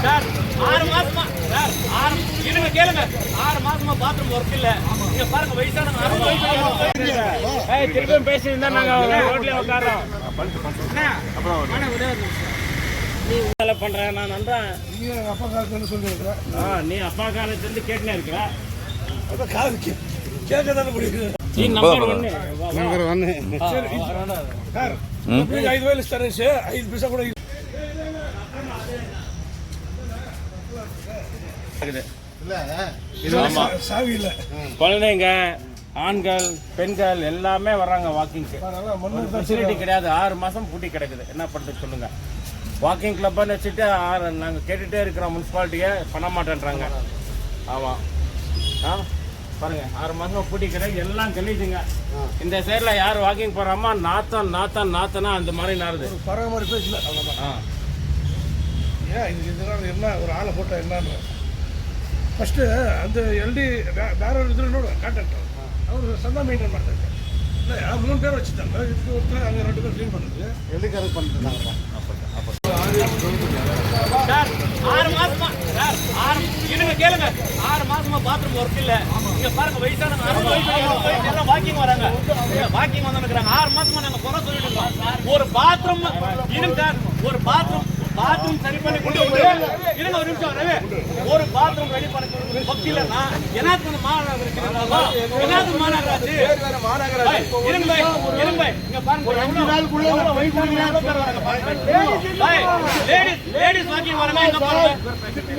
Sir 6 மாசமா sir 6 இருங்க கேளுங்க 6 மாசமா பாத்ரூம் ஒர்க் இல்ல. இங்க பாருங்க வயசானவங்க 60 வயசு ஏய் திரும்ப பேசினா நாங்க ரோட்ல உட்காரோம். அப்புறம் நீ வேலை பண்ற நான் நன்றேன். நீ அப்பா காலத்துல சொல்லிருக்க. நீ அப்பா காலத்துல இருந்து கேட்னே இருக்கற. அப்ப காதுக்கு கேட்க தான முடியுது. நீ நம்பர் 1 சரி சார் 5 వేలు ఇస్తారే 5 పైసా కూడా சாவி இல்ல. குழந்தைங்க ஆண்கள் பெண்கள் எல்லாமே வர்றாங்க வாக்கிங்க்கு. ஃபெசிலிட்டி கிடையாது. 6 மாசம் பூட்டி கிடக்குது. என்ன பண்ணுறது சொல்லுங்க. வாக்கிங் கிளப்னு வச்சுட்டு நாங்கள் கேட்டுகிட்டே இருக்கிறோம். முனிசிபாலிட்டியை பண்ண மாட்டேன்றாங்க. ஆமாம் பாருங்க 6 மாசம் பூட்டி கிடக்கு. எல்லாம் கழிச்சுங்க. இந்த சைடில் யார் வாக்கிங் போகிறாமா நாத்தனா அந்த மாதிரி நாருது. பறவை மாதிரி பேசல. ஏன் இதனால என்ன ஒரு ஆளை போட்டா என்னன்னு ಫಸ್ಟ್ ಅದು ಎಲ್ ಡಿ ಬೇರೆ ಇದ್ರು ನೋಡು ಕಾಂಟ್ರಾಕ್ಟರ್ ಅವರು ಸಂದ ಮೇಂಟೈನ್ ಮಾಡ್ತಾರೆ. இல்லை 3 பேர் வச்சுட்டாங்க. இதுக்கு ஒருத்தர் அங்கே 2 பேர் க்ளீன் பண்ணுறது எதுக்காக பண்ணிட்டாங்க சார் 6 மாசமா சார் 6 இருங்க கேளுங்க 6 மாசமா பாத்ரூம் ஒர்க் இல்ல. இங்க பாருங்க வயசானவங்க 60 வயசு எல்லாம் வாக்கிங் வராங்க. வாக்கிங் வந்துருக்காங்க. 6 மாசமா நாங்க குறை சொல்லிட்டு இருக்கோம். ஒரு பாத்ரூம் இருங்க சார். ஒரு பாத்ரூம் சரி பண்ணி கொண்டு இருங்க ஒரு நிமிஷம் ரவி. ஒரு பாத்ரூம் ரெடி பண்ணி கொடுங்க. பக்தி இல்லைன்னா என்னத்துக்கு மாநகராட்சி இருங்க இங்க பாருங்க லேடிஸ் வாக்கிங் வராங்க. இங்க பாருங்க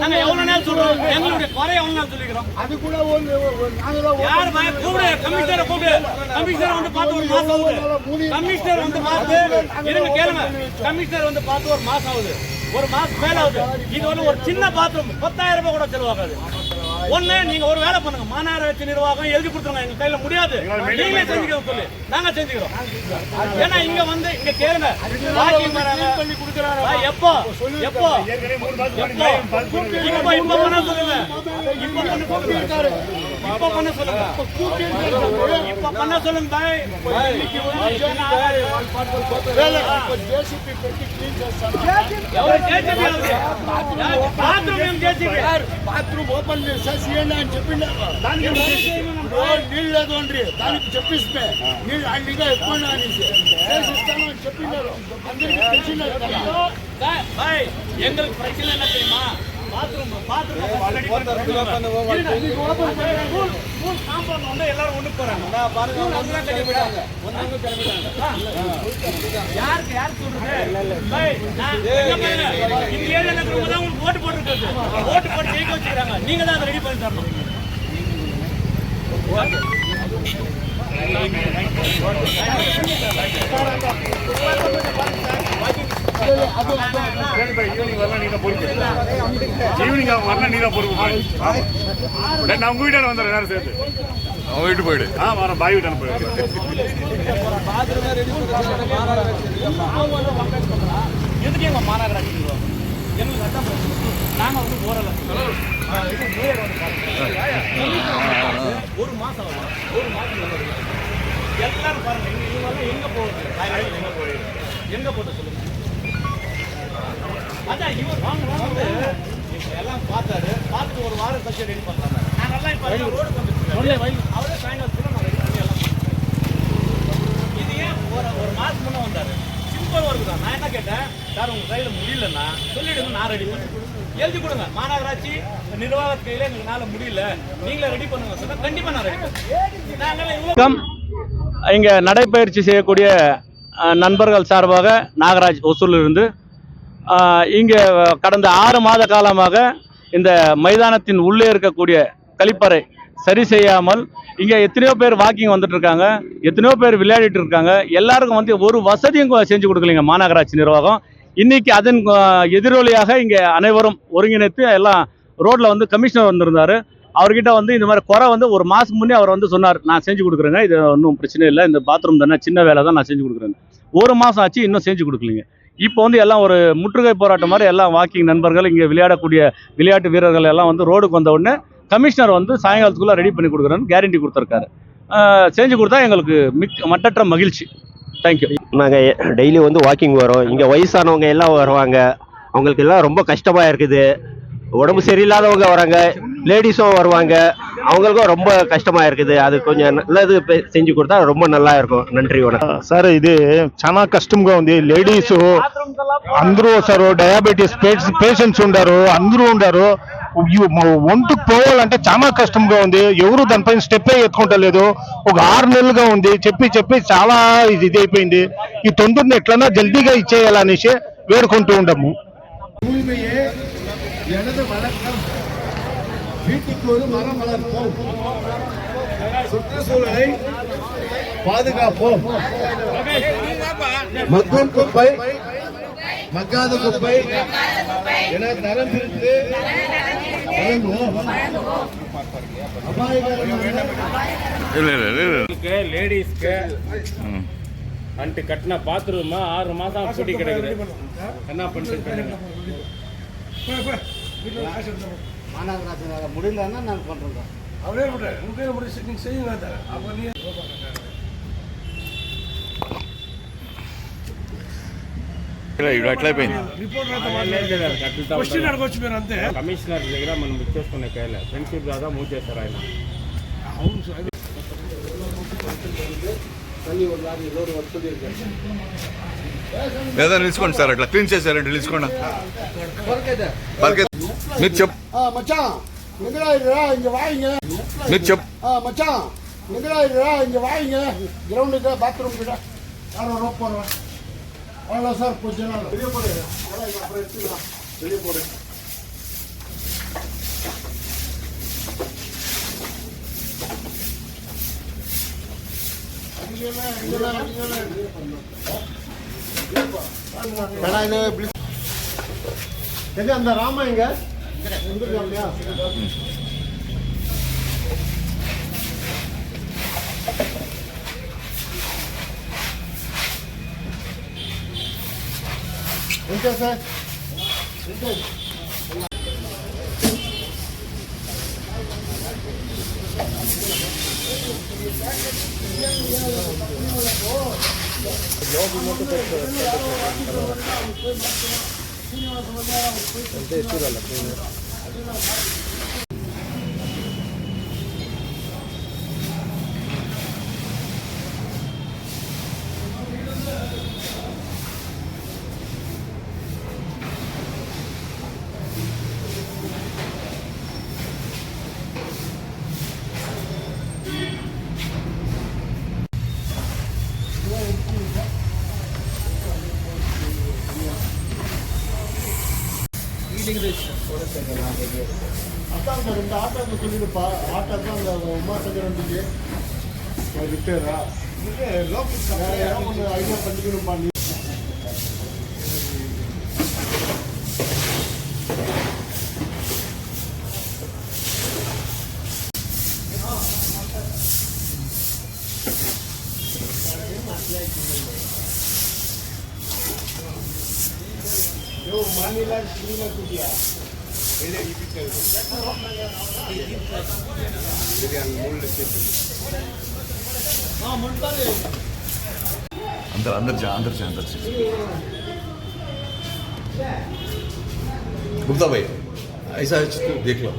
நாங்க எவ்வளவு நேரம் சொல்றோம். எங்களுடைய குறை எவ்வளவு நேரம் சொல்லிக்கிறோம். அது கூட யார் கூப்பிடு கமிஷனர் வந்து பார்த்து ஒரு மாசம் ஆகுது. கமிஷனர் வந்து பார்த்து இருங்க கேளுங்க. கமிஷனர் வந்து பார்த்து ஒரு மாசம் ஆகுது. ஒரு மாசம் மேல ஆகுது. இது ஒரு சின்ன பாத்ரூம் 10,000 ரூபாய் கூட செலவாகாது. ஒண்ணு நீங்க ஒரு வேலை பண்ணுங்க. மாநகராட்சி நிர்வாகம் எழுதி கொடுத்துருங்க. எங்க கையில முடியாது. நீங்களே செஞ்சுக்கிறோம் சொல்லி நாங்க செஞ்சுக்கிறோம். ஏன்னா இங்க வந்து இங்க கேளுங்க வாக்கிங் வராங்க பண்ணி கொடுக்குறாங்க. எப்போ எப்போ இப்ப பண்ண சொல்லுங்க. இப்ப பண்ண சொல்லுங்க. இப்ப பண்ண சொல்லுங்க பாய். బాత్రూమ్ ఓపెన్ చేసేయండి అని చెప్పిండే నీళ్ళు లేదు అండి. దానికి చెప్పిస్తే నీళ్ళు అన్నిగా ఎక్కువ ఇస్తాను అని చెప్పిండారు. అందరికి తెలిసినారు. எங்களுக்கு பிரச்சனை என்ன தெரியுமா? பாத்ரூம் எல்லாரும் ஒண்ணு போறாங்க. யாருக்கு யார் சொல்றது? இந்த ஏரியால இருக்கிறவங்க தான் உங்களுக்கு ஓட்டு போட்டுருக்காங்க. ஓட்டு போட்டு ஜெயிக்க வச்சுக்கிறாங்க. நீங்க தான் அதை ரெடி பண்ணி தரணும். ஈவினிங் வரலாம். நீங்க பொறுப்பு ஈவினிங் வரலாம். நீங்க பொறுப்பு நான் உங்க வீட்டான வந்துடுறேன். நேரம் சேர்த்து அவங்க வீட்டு போயிடு. வரேன். பாய் வீட்டான போயிடு. எதுக்கு எங்க மாநகராட்சி எங்களுக்கு நாங்க வந்து போறல ஒரு மாசம் எல்லாரும் பாருங்க. எங்க போகுது எங்க போட்டு சொல்லுங்க. அதான் இவர் வாங்க எல்லாம் பார்த்தாரு. பார்த்துட்டு ஒரு வாரம் கட்சி ரெடி பண்றாங்க. நாங்கெல்லாம் இப்ப ரோடு அவரே சாயங்காலத்துல நான் ரெடி பண்ணி எல்லாம் இது ஏன் ஒரு மாசம் முன்ன வந்தாரு. சிம்பிள் ஒர்க் தான். நான் என்ன கேட்டேன் சார் உங்க கையில முடியலன்னா சொல்லிடுங்க. நான் ரெடி பண்ணி எழுதி கொடுங்க. மாநகராட்சி நிர்வாக கையில எங்களால முடியல நீங்களே ரெடி பண்ணுங்க சொன்னா கண்டிப்பா நான் ரெடி பண்ணுவேன். இங்க நடைபயிற்சி செய்யக்கூடிய நண்பர்கள் சார்பாக நாகராஜ் ஒசூரிலிருந்து இங்கே கடந்த 6 மாத காலமாக இந்த மைதானத்தின் உள்ளே இருக்கக்கூடிய கழிப்பறை சரி செய்யாமல் இங்கே எத்தனையோ பேர் வாக்கிங் வந்துட்டு இருக்காங்க. எத்தனையோ பேர் விளையாடிட்டு இருக்காங்க. எல்லாருக்கும் வந்து ஒரு வசதியும் செஞ்சு கொடுக்கலைங்க மாநகராட்சி நிர்வாகம். இன்னைக்கு அதன் எதிரொலியாக இங்கே அனைவரும் ஒருங்கிணைத்து எல்லாம் ரோட்ல வந்து கமிஷனர் வந்திருந்தாரு. அவர்கிட்ட வந்து இந்த மாதிரி குறை வந்து ஒரு மாதம் முன்னே அவர் வந்து சொன்னார் நான் செஞ்சு கொடுக்குறேங்க. இது ஒன்றும் பிரச்சனை இல்லை. இந்த பாத்ரூம் தானே சின்ன வேலை தான் நான் செஞ்சு கொடுக்குறேங்க. ஒரு மாதம் ஆச்சு இன்னும் செஞ்சு கொடுக்கலிங்க. இப்போ வந்து எல்லாம் ஒரு முற்றுகை போராட்டம் மாதிரி எல்லாம் வாக்கிங் நண்பர்கள் இங்கே விளையாடக்கூடிய விளையாட்டு வீரர்கள் எல்லாம் வந்து ரோடுக்கு வந்த உடனே கமிஷனர் வந்து சாயங்காலத்துக்குள்ளே ரெடி பண்ணி கொடுக்குறேன்னு கேரண்டி கொடுத்துருக்காரு. செஞ்சு கொடுத்தா எங்களுக்கு மட்டற்ற மகிழ்ச்சி. தேங்க்யூ. நாங்கள் டெய்லி வந்து வாக்கிங் வரோம். இங்கே வயசானவங்க எல்லாம் வருவாங்க. அவங்களுக்கு எல்லாம் ரொம்ப கஷ்டமாக இருக்குது. உடம்பு சரியில்லாதவங்க வராங்க, லேடிஸும் வருவாங்க, அவங்களுக்கும் ரொம்ப கஷ்டமாக இருக்குது. அது கொஞ்சம் நல்லது செஞ்சு கொடுத்தா ரொம்ப நல்லா இருக்கும். நன்றி, வணக்கம். సార్ ఇది చాలా కష్టంగా ఉంది. లేడీస్ అందరూ వస్తారు, డయాబెటీస్ పేషెంట్స్ ఉండారు, అందరూ ఉండారు. ఒంటికి పోవాలంటే చాలా కష్టంగా ఉంది. ఎవరు దానిపైన స్టెప్ ఎత్తుకుంటలేదు. ఒక 6 నెలలుగా ఉంది. చెప్పి చాలా ఇది అయిపోయింది. ఈ తొందరని ఎట్లన్నా జల్దీగా ఇచ్చేయాలనేసి వేడుకుంటూ ఉండము. தூய்மையே எனது வணக்கம். வீட்டுக்கு ஒரு மரம் வளர்ப்போம், சுற்றுச்சூழலை பாதுகாப்போம். மக்கும் குப்பை, மக்காத குப்பை என தரம் பிரித்து வழங்குவோம். லேடிஸ்க்கு அன்ட்டு கட்டின பாத்ரூமா 6 மாதம் பூட்டி கிடக்குது. என்ன பண்ணிட்டு மாநகராட்சி முடியலன்னா நான் பண்ணுறேன். அவரே விட்றேன், உங்க முடிச்சு நீங்கள் செய்யுங்க. அப்போ நீ అట్లా అయిపోయింది. రిపోర్ట్ క్వశ్చన్ అడగొచ్చు మీరు అంతే. కమిషనర్ దగ్గర మనం ఇచ్చేసుకునే కేలే ఫ్రెండ్షిప్ దాదా మూవ్ చేస్తారు ఆయన. అవును సార్. ఏదైనా నిలుచుకోండి సార్, అట్లా క్లీన్ చేశారంటే నిలుచుకోండి. మీరు చెప్పు, மச்சான் எங்கடா இருக்கா? இங்க வாங்க. మీరు చెప్పు. மச்சான் எங்கடா இருக்கா? இங்க வாங்க. கிரவுண்டுக்கு பாத்ரூம் கிட்ட யாரும் ரோப் போடுறேன். அவ்வளோ சார், கொஞ்ச நாள் வெளியே போடு. அப்புறம் எடுத்துக்கலாம். வெளியே போடு. எங்க அந்த ராமா எங்க இல்லையா? Okay sir. அதான் அந்த 2 ஆட்டோ சொல்லிடுப்பா. ஆட்டோ தான் அந்த உமாசங்கர் வண்டிக்கு ரிப்பேரா லோக்கல் ஐடியா பண்ணிக்கணும்ப்பா. நீ மாநில குட்டியா अंदर जा, अंदर से गुप्ता भाई ऐसा देख लो.